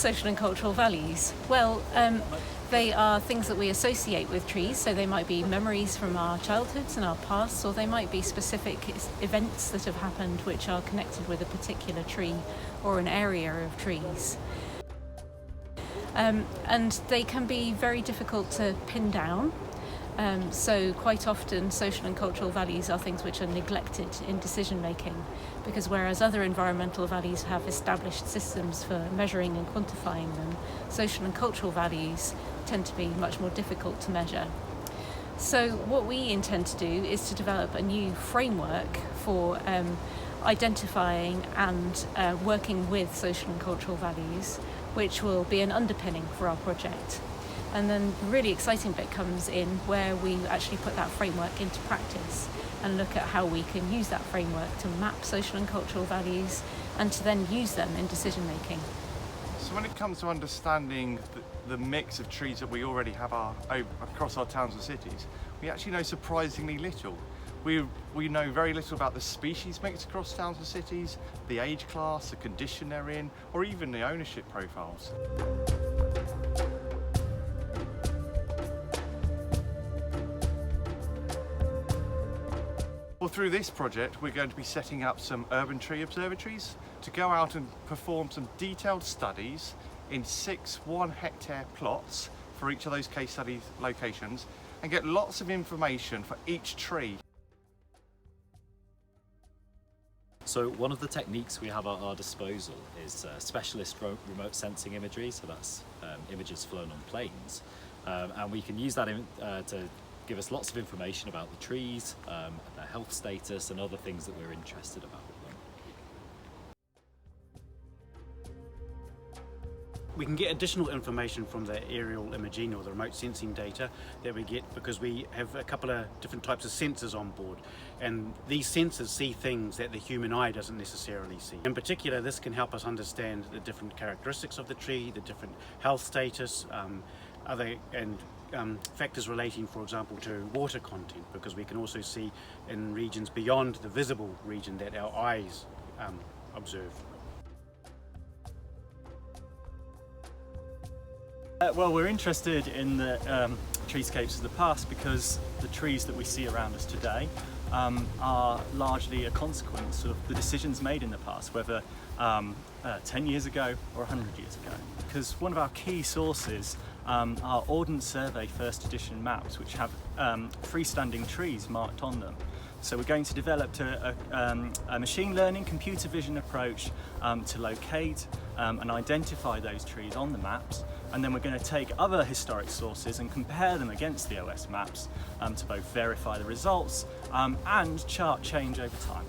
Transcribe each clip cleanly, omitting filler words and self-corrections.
social and cultural values? Well, they are things that we associate with trees, so they might be memories from our childhoods and our pasts, or they might be specific events that have happened which are connected with a particular tree or an area of trees. And they can be very difficult to pin down. So quite often social and cultural values are things which are neglected in decision making, because whereas other environmental values have established systems for measuring and quantifying them, social and cultural values tend to be much more difficult to measure. So what we intend to do is to develop a new framework for identifying and working with social and cultural values, which will be an underpinning for our project. And then the really exciting bit comes in where we actually put that framework into practice and look at how we can use that framework to map social and cultural values and to then use them in decision making. So when it comes to understanding the mix of trees that we already have across our towns and cities, we actually know surprisingly little. We know very little about the species mix across towns and cities, the age class, the condition they're in, or even the ownership profiles. Well, through this project, we're going to be setting up some urban tree observatories to go out and perform some detailed studies in 6 1-hectare plots for each of those case study locations and get lots of information for each tree. So one of the techniques we have at our disposal is specialist remote sensing imagery, so that's images flown on planes, and we can use that to give us lots of information about the trees, their health status and other things that we're interested about with them. We can get additional information from the aerial imaging or the remote sensing data that we get because we have a couple of different types of sensors on board, and these sensors see things that the human eye doesn't necessarily see. In particular, this can help us understand the different characteristics of the tree, the different health status, factors relating, for example, to water content, because we can also see in regions beyond the visible region that our eyes observe. Well, we're interested in the treescapes of the past because the trees that we see around us today are largely a consequence of the decisions made in the past, whether 10 years ago or 100 years ago. Because one of our key sources are Ordnance Survey first edition maps, which have freestanding trees marked on them. So we're going to develop a machine learning, computer vision approach to locate and identify those trees on the maps, and then we're going to take other historic sources and compare them against the OS maps to both verify the results and chart change over time.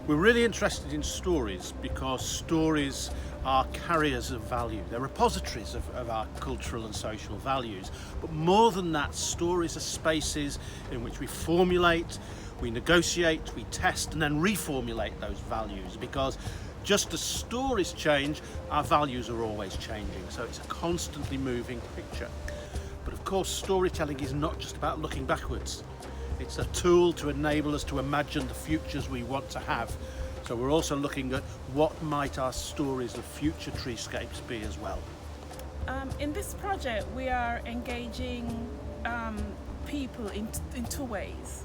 We're really interested in stories because stories are carriers of value. They're repositories of our cultural and social values. But more than that, stories are spaces in which we formulate, we negotiate, we test and then reformulate those values, because just as stories change, our values are always changing. So it's a constantly moving picture. But of course, storytelling is not just about looking backwards. It's a tool to enable us to imagine the futures we want to have. So we're also looking at what might our stories of future treescapes be as well. In this project, we are engaging people in 2 ways.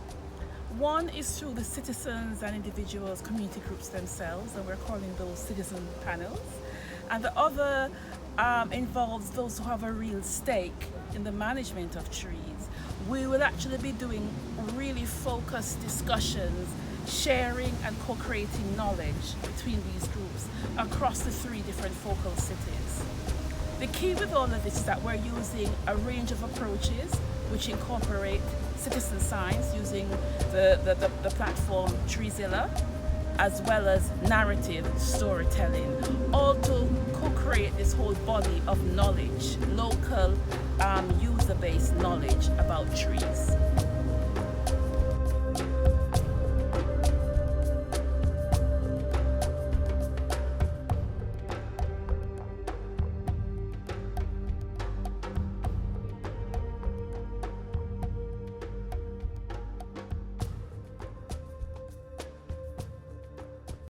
One is through the citizens and individuals, community groups themselves, and we're calling those citizen panels. And the other involves those who have a real stake in the management of trees. We will actually be doing really focused discussions, sharing and co-creating knowledge between these groups across the 3 different focal cities. The key with all of this is that we're using a range of approaches which incorporate citizen science using the platform Treezilla, as well as narrative storytelling, all to co-create this whole body of knowledge, local user-based knowledge about trees.